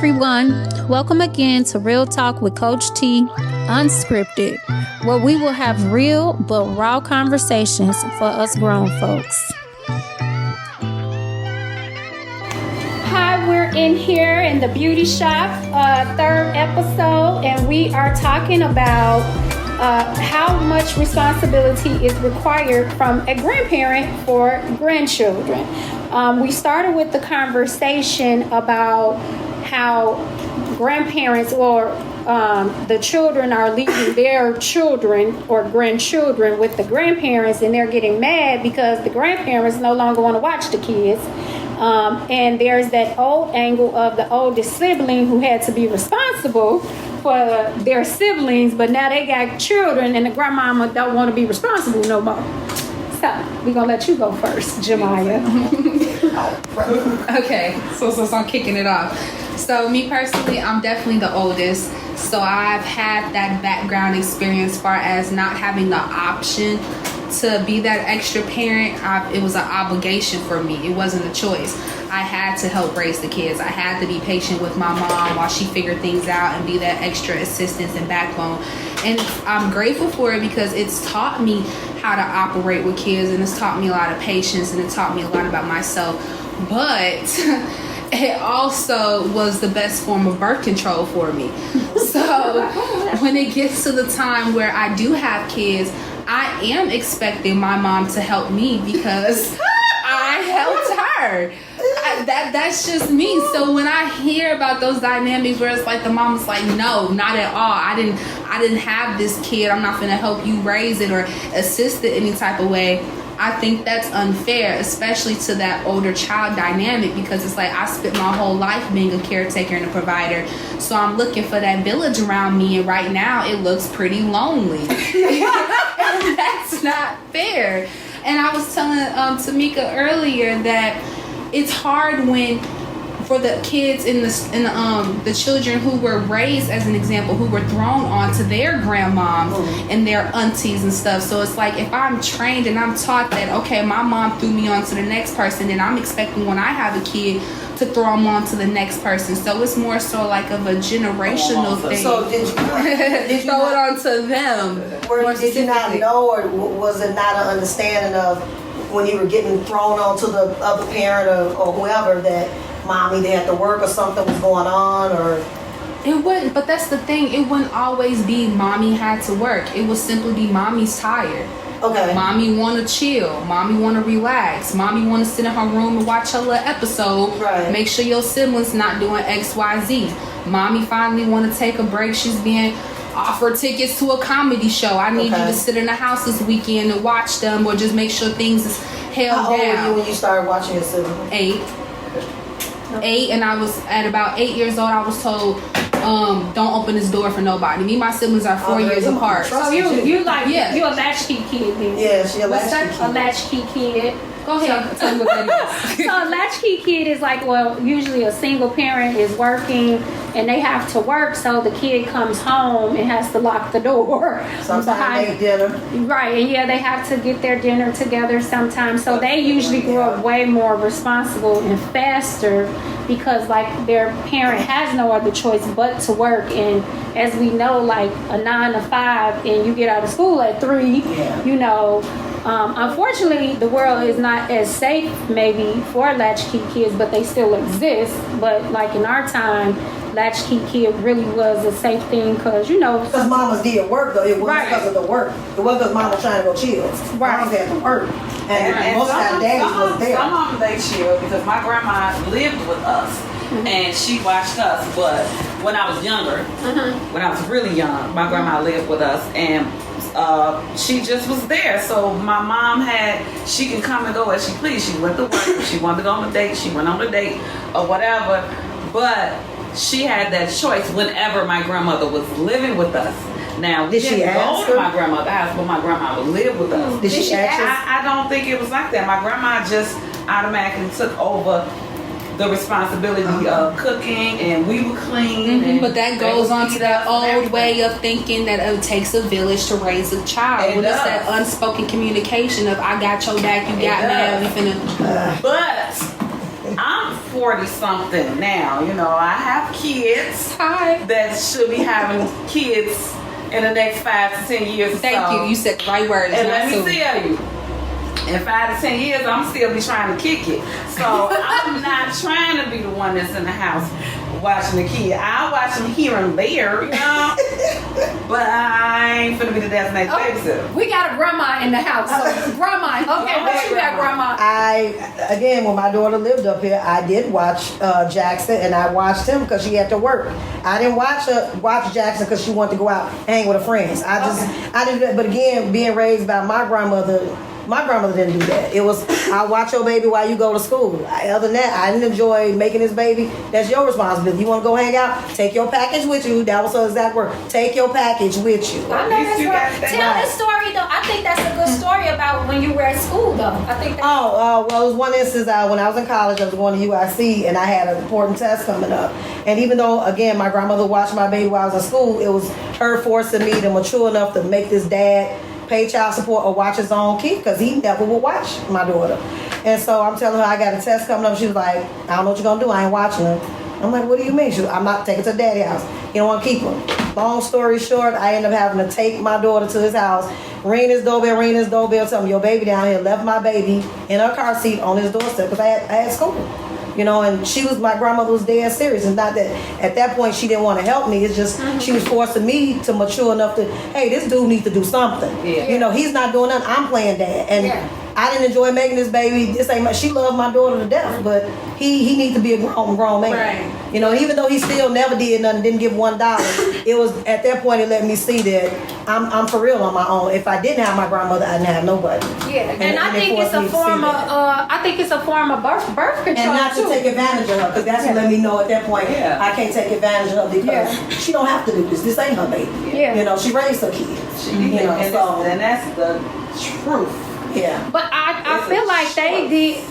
everyone. Welcome again to Real Talk with Coach T, Unscripted, where we will have real but raw conversations for us grown folks. Hi, we're in here in the beauty shop, third episode, and we are talking about how much responsibility is required from a grandparent for grandchildren. We started with the conversation about how grandparents or the children are leaving their children or grandchildren with the grandparents, and they're getting mad because the grandparents no longer want to watch the kids. And there's that old angle of the oldest sibling who had to be responsible for their siblings, but now they got children and the grandmama don't want to be responsible no more. So we're going to let you go first, Jemiah. Okay, so I'm kicking it off. So me personally, I'm definitely the oldest. So I've had that background experience as far as not having the option to be that extra parent. It was an obligation for me. It wasn't a choice. I had to help raise the kids. I had to be patient with my mom while she figured things out and be that extra assistance and backbone. And I'm grateful for it because it's taught me how to operate with kids, and it's taught me a lot of patience, and it taught me a lot about myself. But it also was the best form of birth control for me. So when it gets to the time where I do have kids, I am expecting my mom to help me because I helped her. That's just me. So when I hear about those dynamics where it's like the mom's like, no, not at all. I didn't have this kid. I'm not gonna help you raise it or assist it any type of way. I think that's unfair, especially to that older child dynamic, because it's like I spent my whole life being a caretaker and a provider. So I'm looking for that village around me, and right now it looks pretty lonely. And that's not fair. And I was telling Tamika earlier that it's hard when for the kids and the children who were raised as an example, who were thrown onto their grandmoms and their aunties and stuff. So it's like if I'm trained and I'm taught that, okay, my mom threw me on to the next person, then I'm expecting when I have a kid to throw them on to the next person. So it's more so like of a generational thing. So did you throw it onto them? Did you not know, or was it not an understanding of when you were getting thrown onto the other parent or whoever that mommy, they had to work or something was going on, or? It wouldn't, but that's the thing. It wouldn't always be mommy had to work. It would simply be mommy's tired. Okay. Mommy want to chill. Mommy want to relax. Mommy want to sit in her room and watch her little episode. Right. Make sure your siblings not doing X, Y, Z. Mommy finally want to take a break. She's being offered tickets to a comedy show. I need you to sit in the house this weekend and watch them, or just make sure things is held down. How old were you when you started watching your siblings? 8, and I was at about 8 years old. I was told, don't open this door for nobody. Me and my siblings are 4 years apart. So you're a latchkey kid then? Yeah, she's a latchkey kid. A latchkey kid. Go ahead. Tell me what that is. So a latchkey kid is like, well, usually a single parent is working and they have to work, so the kid comes home and has to lock the door. Sometimes they dinner. Right, and yeah, they have to get their dinner together sometimes. So they usually grow up way more responsible and faster because like their parent has no other choice but to work. And as we know, like a 9 to 5 and you get out of school at 3, you know, unfortunately, the world is not as safe maybe for latchkey kids, but they still exist. But like in our time, latchkey kid really was a safe thing because, you know. Because mamas did work, though. It wasn't because of the work. It wasn't because mama was trying to go chill. Right. Mamas had to work. And most of our daddies was there. Some of them, they chill because my grandma lived with us. And she watched us. But when I was younger, when I was really young, my grandma lived with us. And she just was there. So my mom she can come and go as she pleased. She went to work. If she wanted to go on a date, she went on a date or whatever. But she had that choice whenever my grandmother was living with us. Now, we didn't go to my grandmother's house, but my grandma would live with us. Did she ask you? I don't think it was like that. My grandma just automatically took over the responsibility of cooking, and we would clean. And but that goes on to that old way of thinking that it takes a village to raise a child. When it's that unspoken communication of I got your back, you got me, we finna. But I'm 40 something now. You know, I have kids Hi. that should be having kids in the next 5 to 10 years. Thank you. You said the right words. And not let me soon. tell you, in 5 to 10 years, I'm still be trying to kick it. So I'm not trying to be the one that's in the house watching the kid. I watch them here and there, you know. But I ain't finna be the designated babysitter. We got a grandma in the house. So grandma. Okay, what you got, grandma? Again, when my daughter lived up here, I did watch Jackson, and I watched him because she had to work. I didn't watch Jackson because she wanted to go out and hang with her friends. I didn't do that. But again, being raised by my grandmother didn't do that. It was, I'll watch your baby while you go to school. Other than that, I didn't enjoy making this baby. That's your responsibility. You want to go hang out? Take your package with you. That was her exact word. Take your package with you. I know that's right. Tell this story, though. I think that's a good story about when you were at school, though. I think that. Well, it was one instance when I was in college, I was going to UIC, and I had an important test coming up. And even though, again, my grandmother watched my baby while I was in school, it was her forcing me to mature enough to make this dad pay child support or watch his own kid, because he never would watch my daughter. And so I'm telling her I got a test coming up. She was like, I don't know what you're going to do. I ain't watching him. I'm like, what do you mean? She was, I'm not taking to daddy's house. You don't want to keep him. Long story short, I ended up having to take my daughter to his house, ring his doorbell, tell him your baby down here, left my baby in her car seat on his doorstep because I had school. You know, and my grandmother was dead serious. And not that at that point she didn't want to help me. It's just she was forcing me to mature enough to, hey, this dude needs to do something. Yeah. You know, he's not doing nothing. I'm playing dad. And I didn't enjoy making this baby. This ain't she loved my daughter to death, but he needs to be a grown man. Right. You know, even though he still never did nothing, didn't give $1, it was at that point it let me see that I'm for real on my own. If I didn't have my grandmother, I didn't have nobody. Yeah, and I think it's a form of birth control. And not to take advantage of her, because that's what let me know at that point I can't take advantage of her because she don't have to do this. This ain't her baby. Yeah. You know, she raised her kids. And that's the truth. Yeah. But I feel like they did.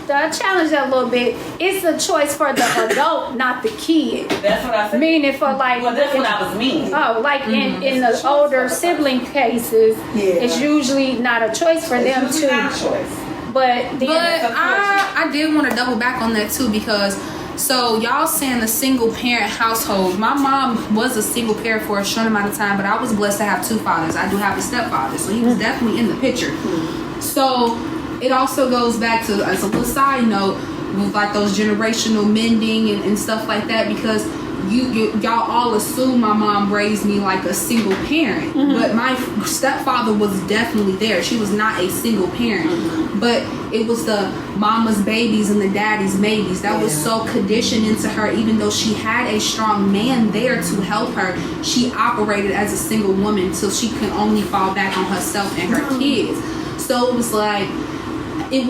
To challenge that a little bit, it's a choice for the adult, not the kid. That's what I said. Meaning for like. Well, that's what I was meaning. Oh, like in the older sibling cases, it's usually not a choice for them to. Not a choice. But I did want to double back on that too, because so y'all saying a single parent household. My mom was a single parent for a short amount of time, but I was blessed to have 2 fathers. I do have a stepfather, so he was definitely in the picture. So it also goes back to, as a little side note, with like those generational mending and stuff like that, because y'all all assume my mom raised me like a single parent, but my stepfather was definitely there. She was not a single parent, but it was the mama's babies and the daddy's maybes that was so conditioned into her. Even though she had a strong man there to help her, she operated as a single woman till she could only fall back on herself and her kids. So it was like it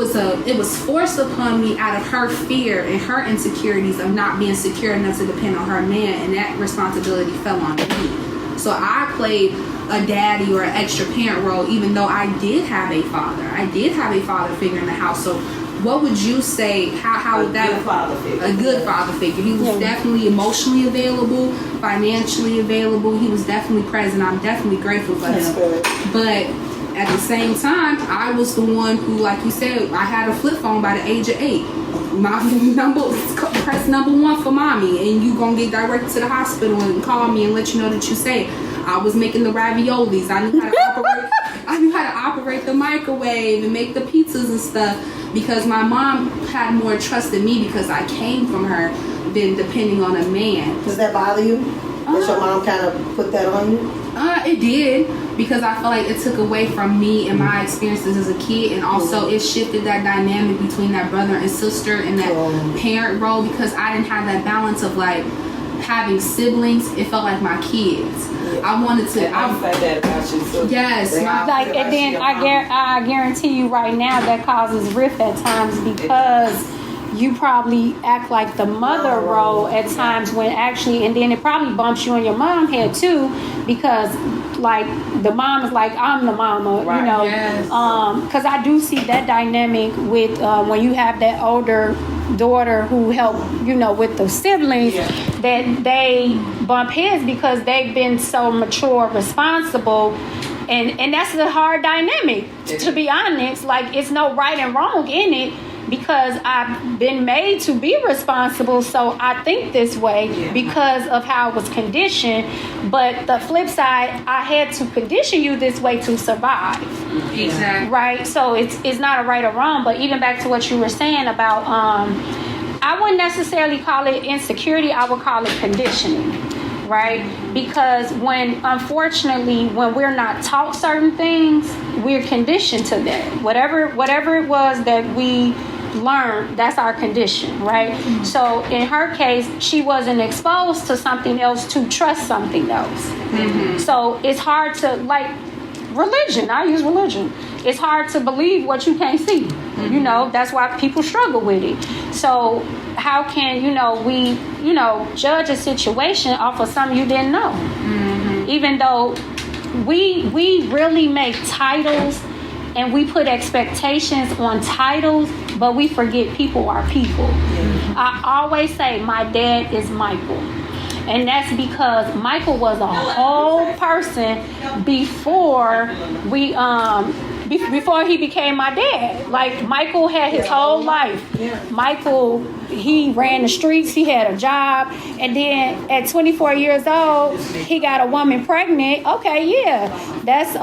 was forced upon me out of her fear and her insecurities of not being secure enough to depend on her man, and that responsibility fell on me. So I played a daddy or an extra parent role, even though I did have a father. I did have a father figure in the house. So what would you say, how would that... A good father figure. He was definitely emotionally available, financially available. He was definitely present. I'm definitely grateful for him. But at the same time, I was the one who, like you said, I had a flip phone by the age of 8. My number, press number 1 for mommy, and you gonna get directed to the hospital and call me and let you know that you safe. I was making the raviolis. I knew how to operate the microwave and make the pizzas and stuff, because my mom had more trust in me because I came from her than depending on a man. Does that bother you? Does your mom kind of put that on you? It did, because I feel like it took away from me and my experiences as a kid, and also it shifted that dynamic between that brother and sister and that parent role, because I didn't have that balance of like having siblings. It felt like my kids. I wanted to. I said that about you too. Yes, and then I guarantee you right now that causes rift at times, because you probably act like the mother role at times when actually, and then it probably bumps you in your mom head too, because like the mom is like, I'm the mama, you know. Yes. Because I do see that dynamic with when you have that older daughter who help, you know, with the siblings, that they bump heads because they've been so mature, responsible, And that's the hard dynamic, to be honest. Like, it's no right and wrong in it, because I've been made to be responsible, so I think this way because of how I was conditioned. But the flip side, I had to condition you this way to survive. Exactly. Right? So it's not a right or wrong, but even back to what you were saying about, I wouldn't necessarily call it insecurity, I would call it conditioning. Right? Because unfortunately, when we're not taught certain things, we're conditioned to that. Whatever it was that we learned, that's our condition, right? Mm-hmm. So in her case, she wasn't exposed to something else to trust something else. Mm-hmm. So it's hard to, like, religion. I use religion. It's hard to believe what you can't see. Mm-hmm. You know, that's why people struggle with it. So how can, we, judge a situation off of something you didn't know? Mm-hmm. Even though we really make titles and we put expectations on titles, but we forget people are people. Mm-hmm. I always say my dad is Michael. And that's because Michael was a whole person before before he became my dad. Like, Michael had his whole life. Michael, he ran the streets, he had a job, and then at 24 years old, he got a woman pregnant. Okay, that's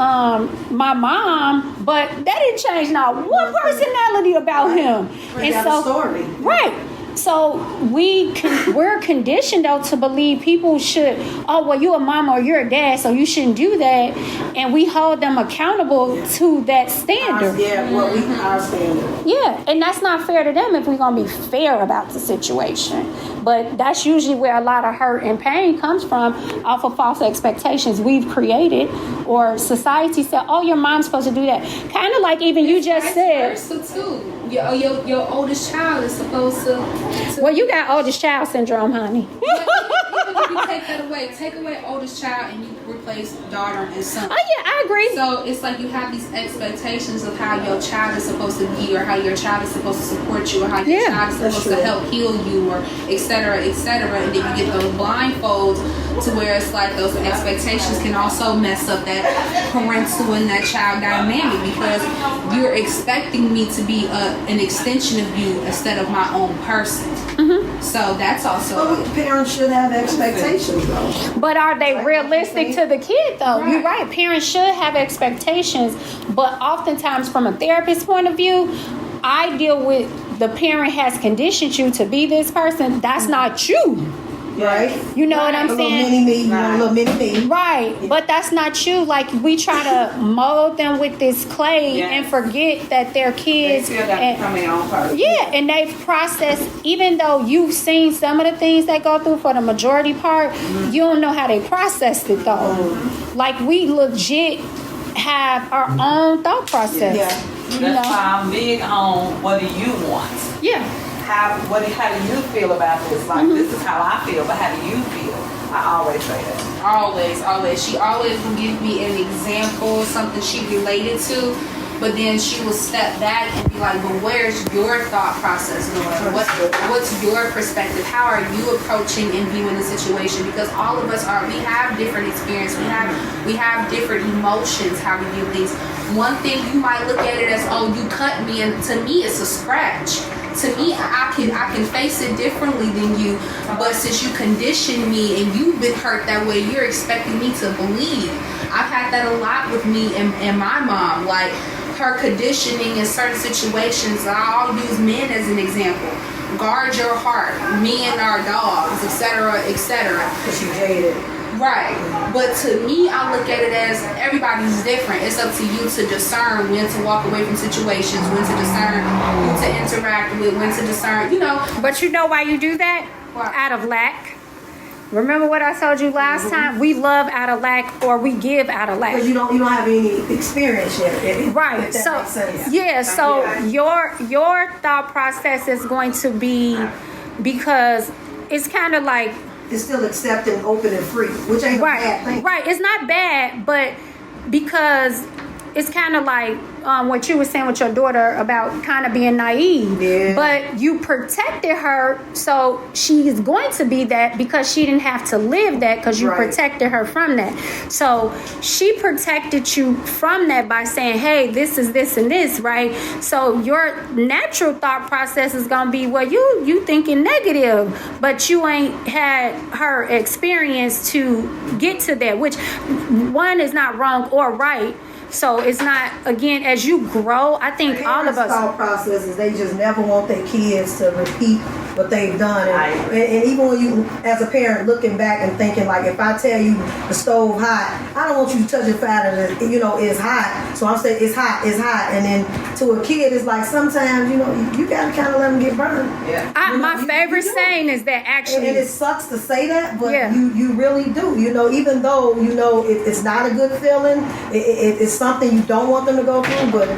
my mom, but that didn't change not one personality about him. And so, story. Right. So we're conditioned though to believe people should, you're a mom or you're a dad, so you shouldn't do that, and we hold them accountable to that standard. Our standard. Yeah, and that's not fair to them if we're gonna be fair about the situation. But that's usually where a lot of hurt and pain comes from, off of false expectations we've created, or society said, your mom's supposed to do that. Kind of like even you just said. Too. Your oldest child is supposed to. Well, you got oldest child syndrome, honey. Even if you take away oldest child and you replace daughter and son. Oh yeah, I agree. So it's like you have these expectations of how your child is supposed to be, or how your child is supposed to support you, or how your child is supposed to help heal you, or et cetera, and then you get those blindfolds to where it's like those expectations can also mess up that parental and that child dynamic, because you're expecting me to be an extension of you instead of my own person. Mm-hmm. So that's also. Parents should have expectations, though. But are they realistic to the kid, though? Right. You're right. Parents should have expectations, but oftentimes, from a therapist point of view, I deal with the parent has conditioned you to be this person. That's not you. Right. You know what I'm saying? A little mini me. Right. Yeah. But that's not you. Like, we try to mold them with this clay and forget that they're kids. They still got to become their own person. Yeah, and they've processed, even though you've seen some of the things they go through for the majority part, you don't know how they processed it, though. Mm-hmm. Like, we legit have our own thought process. Yeah. That's why I'm big on, what do you want? Yeah. How do you feel about this? Like, this is how I feel, but how do you feel? I always say that. Always. She always will give me an example, something she related to, but then she will step back and be like, but where's your thought process going? What's your perspective? How are you approaching and viewing the situation? Because all of us we have different experience. We have different emotions, how we view things. One thing you might look at it as, you cut me, and to me it's a scratch. To me, I can face it differently than you, but since you conditioned me and you've been hurt that way, you're expecting me to believe. I've had that a lot with me and my mom, like her conditioning in certain situations. I'll use men as an example. Guard your heart, me and our dogs, etc., etc. Because you hated it. Right. But to me, I look at it as everybody's different. It's up to you to discern when to walk away from situations, when to discern who to interact with, when to discern, But you know why you do that? Out of lack. Remember what I told you last time? We love out of lack, or we give out of lack. Because you don't have any experience yet. Right. So your thought process is going to be, because it's kind of like, it's still accepted, open, and free, which ain't a bad thing. Right. It's not bad, but because it's kind of like what you were saying with your daughter about kind of being naive. Yeah. But you protected her, so she is going to be that because she didn't have to live that because you Right. protected her from that. So she protected you from that by saying, hey, this is this and this, right? So your natural thought process is going to be, well, you thinking negative, but you ain't had her experience to get to that, which one is not wrong or right. So it's not, again, as you grow, I think all of Parents' us. thought processes, they just never want their kids to repeat what they've done. And even when you, as a parent, looking back and thinking, like, if I tell you the stove hot, I don't want you to touch it fatter than, it's hot. So I'm saying it's hot. And then to a kid, it's like sometimes, you got to kind of let them get burned. Yeah. My favorite saying is that actually. And it sucks to say that, but Yeah. you really do. Even though, it's not a good feeling, it's something you don't want them to go through, but,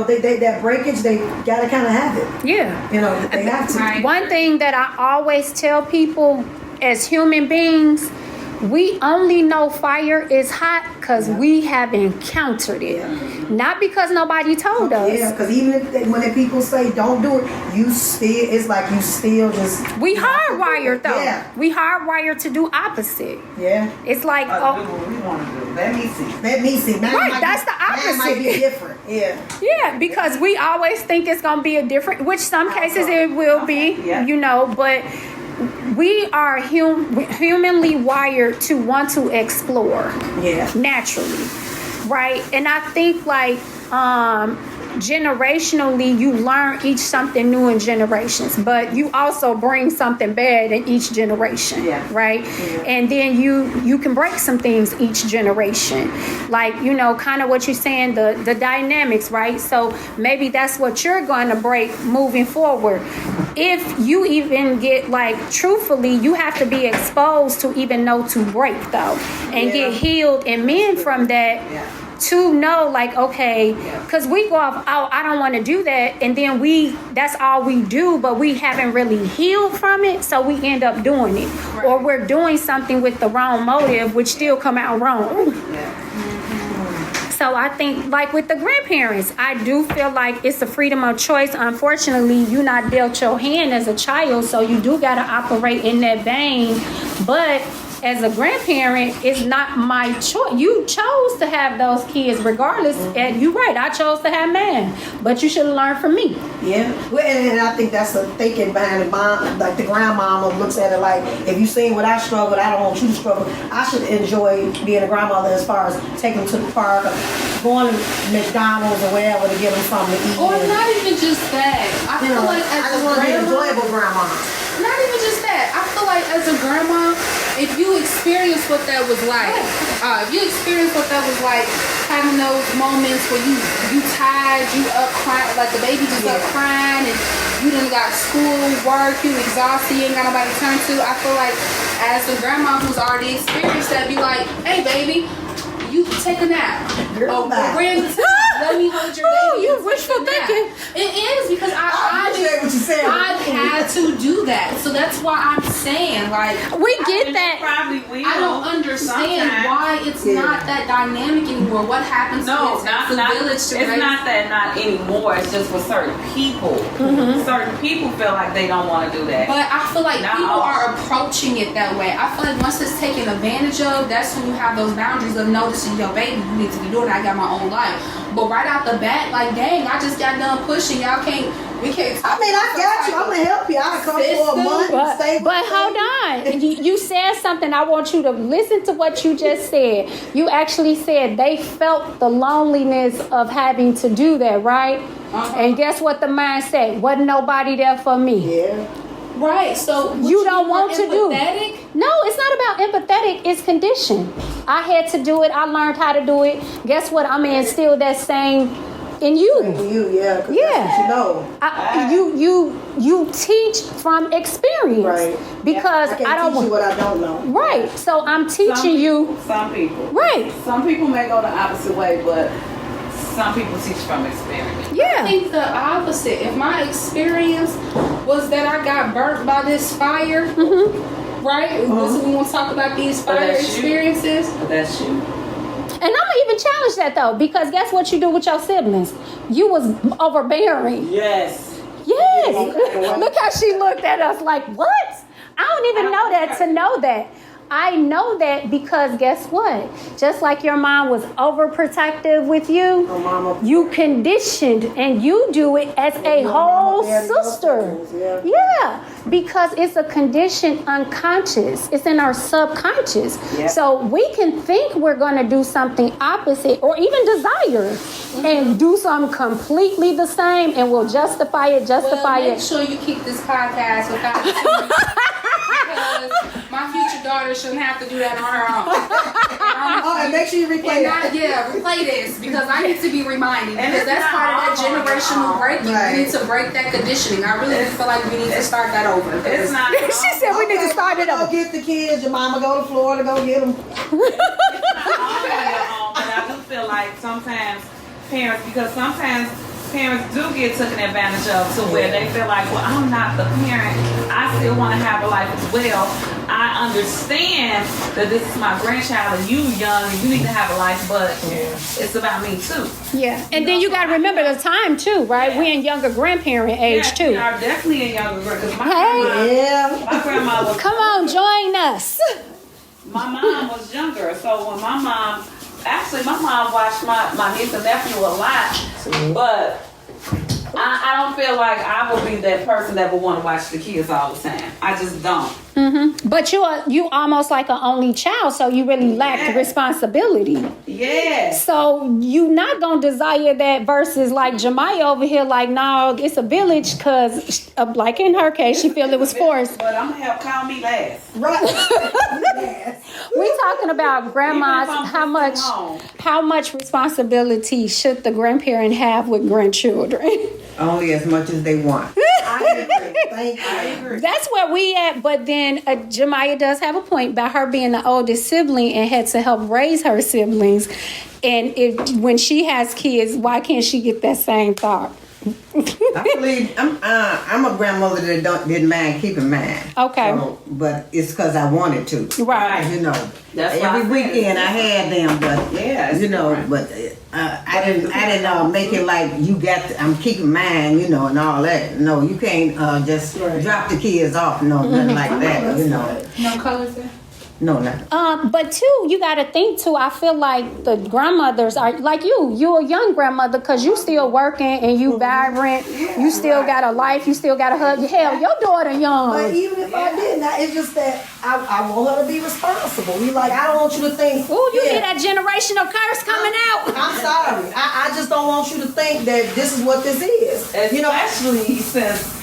they that breakage, they got to kind of have it. Yeah. They have to. Right. One thing that I always tell people as human beings, we only know fire is hot because we have encountered it. Not because nobody told us. Yeah, because even when people say don't do it, it's like you still just. We hardwired though. Yeah. We hardwired to do opposite. Yeah. It's like, Do what we want to do. Let me see. Mine Right, might that's be, the opposite. Mine might be different. Yeah. yeah, because we always think it's going to be a different, which some cases it will be, Yeah. but we are humanly wired to want to explore. Yeah. Naturally, right? And I think like generationally you learn each something new in generations, but you also bring something bad in each generation. Yeah. Right? Yeah. And then you can break some things each generation, like kind of what you're saying, the dynamics, right? So maybe that's what you're going to break moving forward. If you even get, like, truthfully, you have to be exposed to even know to break though, and get healed and mend from that. Yeah. To know, like, okay, because we go off, oh, I don't want to do that, and then that's all we do, but we haven't really healed from it, so we end up doing it, or we're doing something with the wrong motive, which still come out wrong. So I think, like with the grandparents, I do feel like it's a freedom of choice. Unfortunately, you not dealt your hand as a child, so you do got to operate in that vein, but as a grandparent, it's not my choice. You chose to have those kids regardless. And you're right, I chose to have mine. But you should have learned from me. Yeah. Well, and I think that's the thinking behind the mom, like the grandmama looks at it like, if you seen what I struggled, I don't want you to struggle. I should enjoy being a grandmother as far as taking them to the park, or going to McDonald's or wherever to give them something to eat. Or not even just that. I feel like I as just a want to be an grandma, enjoyable grandma. not even just that. I feel like as a grandma, if you experience what that was like, having those moments where you tired, you up crying, like the baby just up crying, and you done got school, work, you exhausted, you ain't got nobody to turn to. I feel like as a grandma who's already experienced that, be like, hey baby, you take a nap. Girl, bye. Bring the time. Let me hold your baby. you and take wishful a nap. thinking. It is because I appreciate what you said. I've had to do that. So that's why I'm saying, like, We get that. Probably will. I don't understand sometimes. why it's not that dynamic anymore. What happens No, to not, the not, village it's to raise? not that not anymore. It's just for certain people. Certain people feel like they don't want to do that. But I feel like Not people all. are approaching it that way. I feel like once it's taken advantage of, that's when you have those boundaries of noticing your baby. You need to be doing it. I got my own life. But right out the bat, like, dang, I just got done pushing. We can't talk I mean, I got you. I'm going to help you. I'll come for a month and stay with But you. hold on. You said something. I want you to listen to what you just said. You actually said they felt the loneliness of having to do that, right? And guess what the mind said? Wasn't nobody there for me. Yeah. Right, so You don't want to do. empathetic? No, it's not about empathetic. It's conditioned. I had to do it. I learned how to do it. Guess what? I'm gonna instill that same in you. You, yeah. 'Cause Yeah. That's what You teach from experience, Right. because I can't I don't teach you want. what I don't know. Right. So I'm teaching you. Some people. Right. Some people may go the opposite way, but some people teach from experience. I Yeah. think the opposite. If my experience was that I got burnt by this fire, right? This is when we want to talk about these But fire that's you. experiences. But that's you. And I'm gonna even challenge that though, because guess what you do with your siblings? You was overbearing. Yes. Yes. Look how she looked at us like, what? I don't even know that to know that. I know that because guess what? Just like your mom was overprotective with you, you conditioned and you do it as a whole sister. Yeah, because it's a conditioned unconscious. It's in our subconscious. Yep. So we can think we're going to do something opposite or even desire and do something completely the same and we'll justify it. Make sure you keep this podcast without because my future daughter shouldn't have to do that on her own. And make sure you replay it. Replay this because I need to be reminded because that's part of that generational breaking. Right. We need to break that conditioning. I really feel like we need to start that over. It's not. She said we need to start it Go over. get the kids. Your mama go to Florida. Go get them. But I do feel like sometimes parents do get taken advantage of to where they feel like, well, I'm not the parent. I still want to have a life as well. I understand that this is my grandchild and you young and you need to have a life, but it's about me too. Yeah, and then you got to remember the time too, right? Yeah. We're in younger grandparent age We too. are definitely a younger girl because my grandma was Come on, join us. my mom was younger, so when my mom watched my niece and nephew a lot, but I don't feel like I will be that person that would want to watch the kids all the time. I just don't. Mm-hmm. But you almost like an only child, so you really lack the responsibility. Yes. So you not gonna desire that versus like Jemiah over here, like no, it's a village because like in her case, she feel it was forced. But I'm gonna call me last. Right. We talking about grandmas. Even if I'm How much responsibility should the grandparent have with grandchildren? Only as much as they want. I agree. That's where we at. But then Jemiah does have a point about her being the oldest sibling and had to help raise her siblings. And when she has kids, why can't she get that same thought? I believe I'm a grandmother that didn't mind keeping mine. Okay. So, but it's because I wanted to. Right. You know, That's why every I said weekend I had them, but Yeah, it's you know, different. but I didn't make it like you got. I'm keeping mine, you know, and all that. No, you can't just drop the kids off. No, nothing like that. You know, No colors there? no, not. But too, you got to think too. I feel like the grandmothers are like you. You a young grandmother because you still working and you vibrant. You still got a life. You still got a husband. Hell, your daughter But young. even if I didn't, it's just that I want her to be responsible. You like, I don't want you to think. Ooh, you hear that generational curse coming out? I'm sorry. I just don't want you to think that this is what this is. Especially since,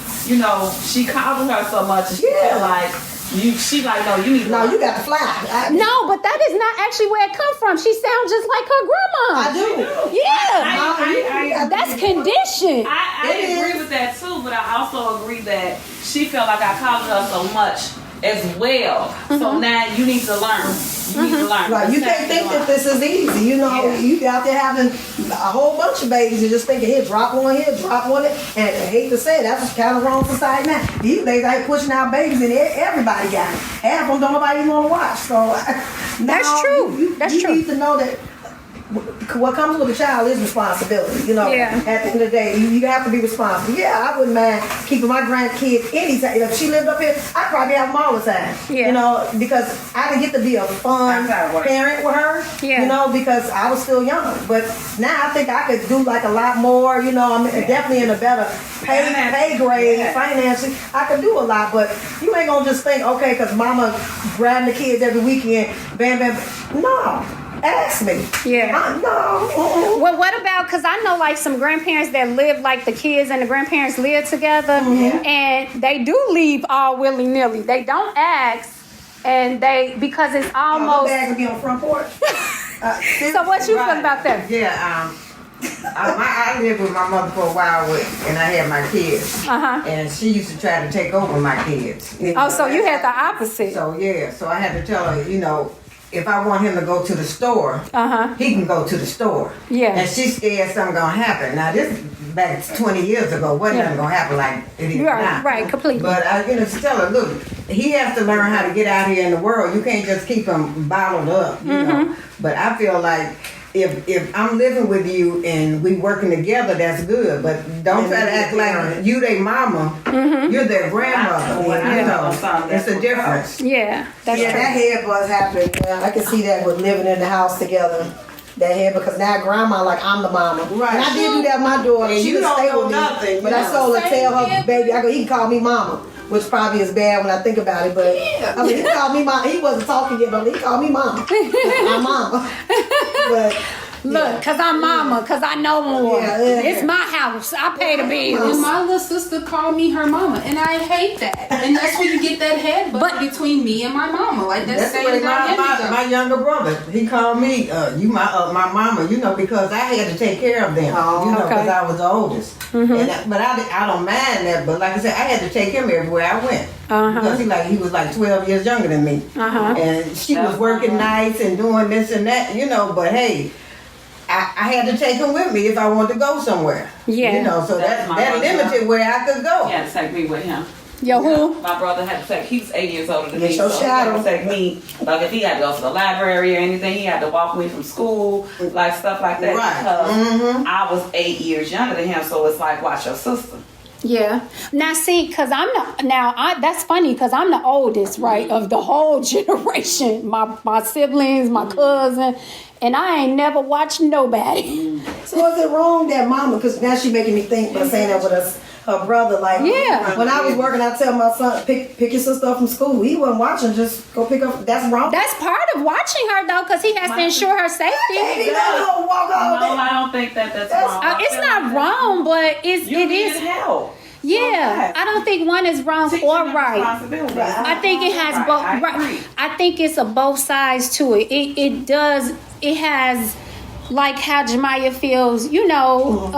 she coddled her so much and she felt like she like, no, you need to No, you got to fly. No, but that is not actually where it come from. She sounds just like her grandma. I do. Yeah, that's conditioned. I agree with that too, but I also agree that she felt like I coddled her so much as well. So now you need to learn. You need to learn. Right, you can't think that this is easy. You know, you out there having a whole bunch of babies and just thinking, here, drop one here, drop one there. And I hate to say it, that's kind of wrong society now. These days, I pushing out babies and everybody got it. Half of them don't nobody even want to watch. So That's true. You need to know that what comes with a child is responsibility. You know, Yeah. at the end of the day, you have to be responsible. Yeah, I wouldn't mind keeping my grandkids anytime. If she lived up here, I'd probably have them all the time. Yeah. You know, because I didn't get to be a fun parent with her. Yeah. You know, because I was still young. But now I think I could do like a lot more. You know, I'm definitely in a better pay grade financially. I could do a lot, but you ain't gonna just think, okay, because mama grabbing the kids every weekend, bam, bam. No. Ask me. Yeah. No. Well, what about, because I know like some grandparents that live like the kids and the grandparents live together and they do leave all willy-nilly. They don't ask and because it's almost... My bag would be on the front porch. So what you feel about that? Yeah. I lived with my mother for a while, and I had my kids. And she used to try to take over my kids. Oh, so you had the opposite. So I had to tell her, if I want him to go to the store, he can go to the store. Yeah. And she's scared something gonna happen. Now this back 20 years ago wasn't nothing gonna happen like it is now. Right, completely. But I to tell her, look, he has to learn how to get out here in the world. You can't just keep him bottled up, you know. But I feel like if I'm living with you and we working together, that's good. But don't try to act like you their mama. You're their grandmother. You know, it's a difference. Yeah, that's Yeah, true. that head buzz happening. Yeah, I can see that with living in the house together. That head, because now grandma like I'm the mama. Right. And I did do that with my daughter. And She you would don't stay know with me. nothing, But you I know. told her, tell her Same baby, he can call me mama. Which probably is bad when I think about it, but I mean, he called me mama. He wasn't talking yet, but he called me mama. I'm mama. But Look, cause I'm mama, cause I know more. Yeah, yeah. It's my house. I pay the And bills. my little sister called me her mama, and I hate that. And that's where you get that head But- between me and my mama. Like That's that the way same my dynamic. younger brother, he called me, you my mama, you know, because I had to take care of them, you know, okay. because I was the oldest. And but I don't mind that, but like I said, I had to take him everywhere I went. Because he was like 12 years younger than me. And she was working nights and doing this and that, you know, but hey, I had to take him with me if I wanted to go somewhere. Yeah. You know, so That's my that brother. limited where I could go. He had to take me with him. Yo, who? My brother had to take, he was 8 years older than Get me, your so he had shadow. to take me, like if he had to go to the library or anything, he had to walk me from school, like stuff like that, Right. because I was 8 years younger than him, so it's like, watch your sister. Yeah. Now, see, cause that's funny, cause I'm the oldest, right, of the whole generation. My siblings, my cousin, and I ain't never watched nobody. so is it wrong that mama? Because now she making me think by saying that with us. Her brother, like, Yeah. when I was working, I tell my son, pick your sister up from school. He wasn't watching, just go pick up. That's wrong. That's part of watching her though, cause he has to ensure her safety. Baby, don't walk all No, day. I don't think that's wrong. It's not wrong, but it You need is. help. Yeah, I don't think one is wrong Teach or them right. responsibility. I think it has Right, both. I Right. agree. I think it's a both sides to it. It does. It has. Like how Jemiah feels, you know,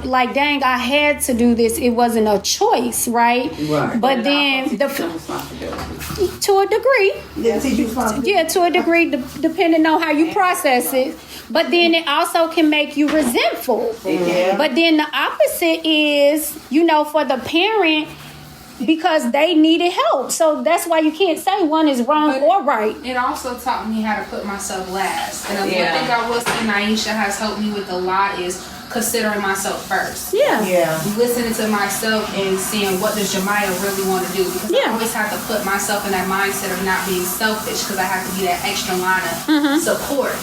like dang, I had to do this. It wasn't a choice, right? Right. But then Teach them responsibility. to a degree, Then teach you responsibility. yeah, to a degree, depending on how you process it. But then it also can make you resentful. Yeah. But then the opposite is, you know, for the parent, because they needed help. So that's why you can't say one is wrong or right. It also taught me how to put myself last. And Yeah. one thing I will say Naisha has helped me with a lot is considering myself first. Yeah. Yeah. Listening to myself and seeing what does Jemiah really want to do, because Yeah. I always have to put myself in that mindset of not being selfish, because I have to be that extra line of support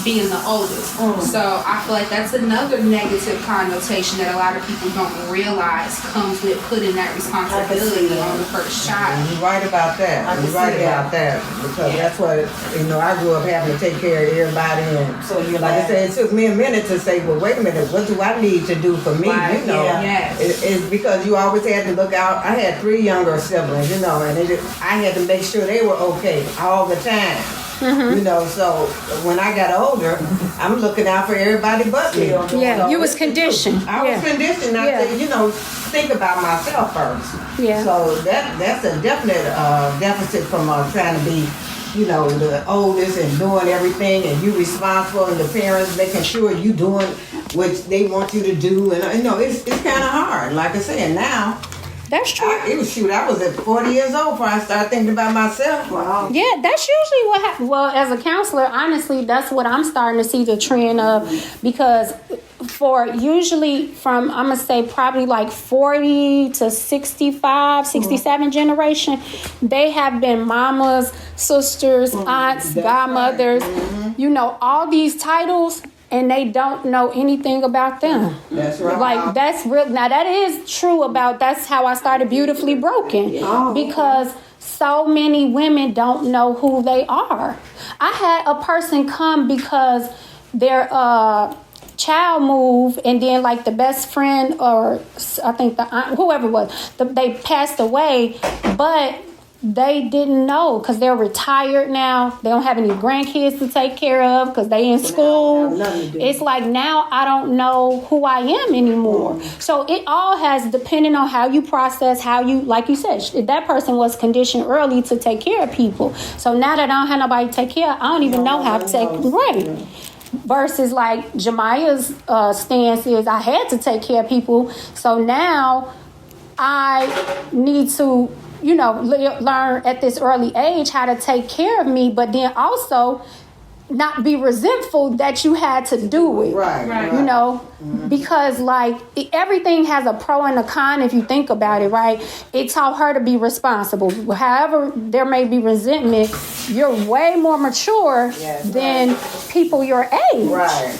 being the oldest. So I feel like that's another negative connotation that a lot of people don't realize comes with putting that responsibility that. on the first child. You're right about that. I can You're right see that. about that. Because that's what, you know, I grew up having to take care of everybody. And So you're like I like- said, it took me a minute to say, well, wait a minute, what do I need to do for me? Right, You know, yeah. Yes. it's because you always had to look out. I had 3 younger siblings, you know, and I had to make sure they were okay all the time. You know, so when I got older, I'm looking out for everybody but me. Yeah, So you was it's- conditioned. I was Yeah. conditioned not Yeah. to, you know, think about myself first. Yeah. So that's a definite deficit from trying to be, you know, the oldest and doing everything, and you responsible, and the parents making sure you doing what they want you to do, and you know, it's kind of hard. Like I said, now That's true. I was at 40 years old before I started thinking about myself. Wow. Yeah, that's usually what happens. Well, as a counselor, honestly, that's what I'm starting to see the trend of, because for usually from, I'm going to say probably like 40 to 65, 67 generation, they have been mamas, sisters, aunts, godmothers, you know, all these titles, and they don't know anything about them. That's right. Like that's real. Now that is true about, that's how I started Beautifully Broken, because so many women don't know who they are. I had a person come because their child moved, and then like the best friend, or I think the aunt, whoever it was, they passed away, but they didn't know because they're retired now. They don't have any grandkids to take care of because they in school. It's like now I don't know who I am anymore. So it all has, depending on how you process, how you, like you said, that person was conditioned early to take care of people. So now that I don't have nobody to take care of, I don't even know how to take, right. Versus like Jemiah's stance is, I had to take care of people. So now I need to learn at this early age how to take care of me, but then also not be resentful that you had to do it. Right. Because like everything has a pro and a con if you think about it, right? It taught her to be responsible. However, there may be resentment, you're way more mature than people your age.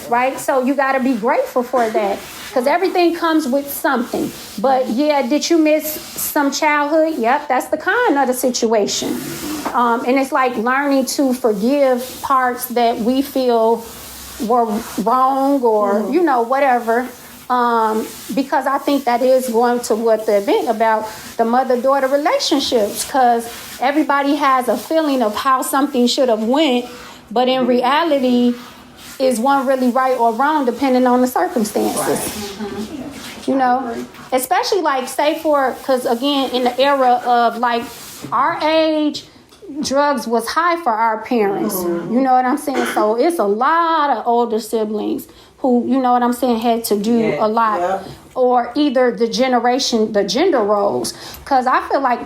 Right? So you got to be grateful for that. Because everything comes with something. But yeah, did you miss some childhood? Yep, that's the kind of the situation. And it's like learning to forgive parts that we feel were wrong or, whatever. Because I think that is going to what the event about the mother-daughter relationships. Because everybody has a feeling of how something should have went. But in reality, is one really right or wrong depending on the circumstances? Especially like because again, in the era of like our age, drugs was high for our parents. You know what I'm saying? So it's a lot of older siblings who, had to do a lot. Or either the gender roles. Because I feel like,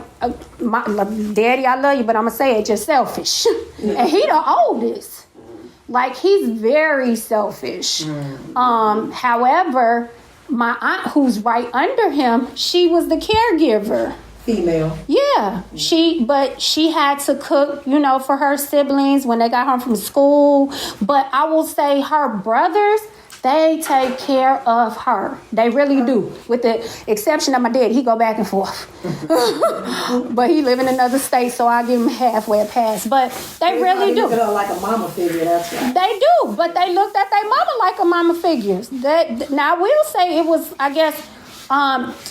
Daddy, I love you, but I'm going to say it, just selfish. And he the oldest. Like, he's very selfish. However, my aunt, who's right under him, she was the caregiver. Female. Yeah. But she had to cook, for her siblings when they got home from school. But I will say her brothers, they take care of her. They really do. With the exception of my dad. He go back and forth. But he live in another state, so I give him halfway a pass. But they really do. Look at her like a mama figure, that's right. They do, but they looked at their mama like a mama figure. Now, I will say it was, I guess,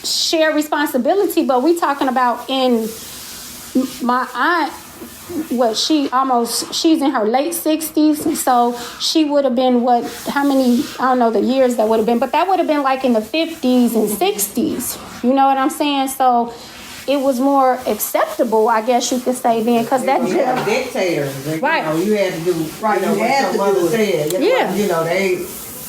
shared responsibility, but we talking about in my aunt, she's in her late 60s, so she would have been how many, I don't know the years that would have been, but that would have been like in the 50s and 60s, you know what I'm saying? So it was more acceptable, I guess you could say then, because that you have dictators, right? You had to do what your mother said.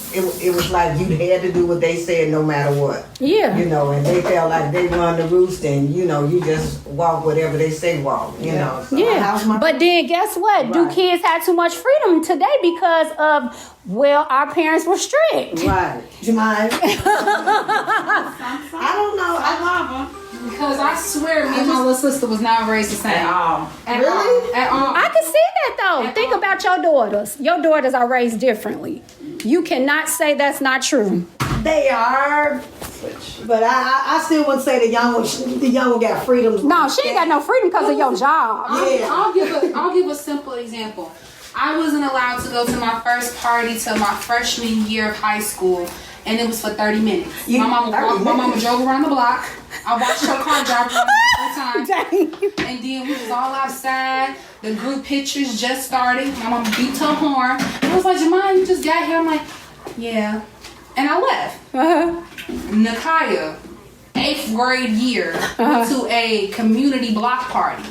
It was like you had to do what they said no matter what. Yeah. And they felt like they run the roost and, you just walk whatever they say walk, So but then guess what? Right. Do kids have too much freedom today because of, our parents were strict? Right. Do you mind? I don't know. Because I swear me and my little sister was not raised the same. At all. At all. I can see that though. Think about your daughters. Your daughters are raised differently. You cannot say that's not true. They are, but I still wouldn't say the young one got freedom. No, she ain't got no freedom because of your job. I'll give a simple example. I wasn't allowed to go to my first party till my freshman year of high school, and it was for 30 minutes. My mama drove around the block. I watched her car drive around the whole time. Dang. And then we was all outside. The group pictures just started. My mama beeped her horn. It was like, Jemima, you just got here. I'm like, yeah. And I left. Nakaya, 8th grade year, went to a community block party.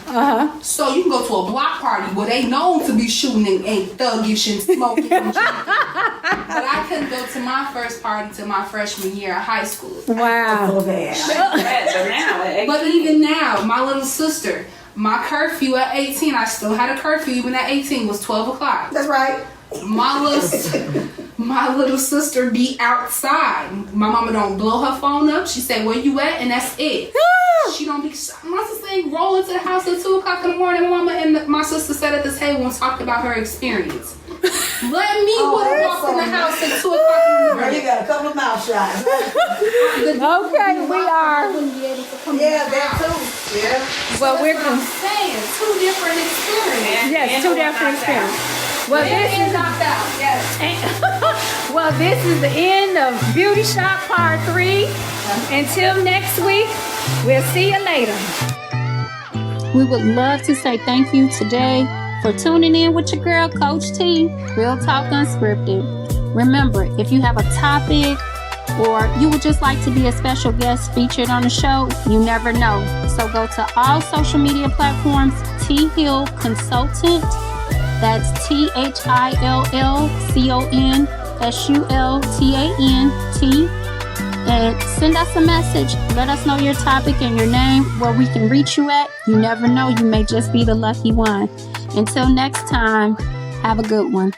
So you can go to a block party where they known to be shooting and thuggish and smoking and drinking. But I couldn't go to my first party till my freshman year of high school. Wow. But even now, my little sister, my curfew at 18, I still had a curfew even at 18, was 12 o'clock. That's right. My little sister be outside. My mama don't blow her phone up. She say, where you at? And that's it. She don't be, my sister ain't rolling to the house at 2 o'clock in the morning. My mama and my sister sat at this table and talked about her experience. Let me walk in the house at 2 o'clock in the morning. You got a couple of mouth shots. Okay, we are. Yeah, that too. Yeah. Well, we're I'm saying, 2 different experiences. Yes, 2 different experiences. Well, this is knocked out. Yes. Well, this is the end of Beauty Shop Part 3. Until next week, we'll see you later. We would love to say thank you today for tuning in with your girl, Coach T, Real Talk Unscripted. Remember, if you have a topic or you would just like to be a special guest featured on the show, you never know. So go to all social media platforms, T Hill Consultant. That's THILLCONSULTANT. and send us a message. Let us know your topic and your name, where we can reach you at. You never know, you may just be the lucky one. Until next time, have a good one.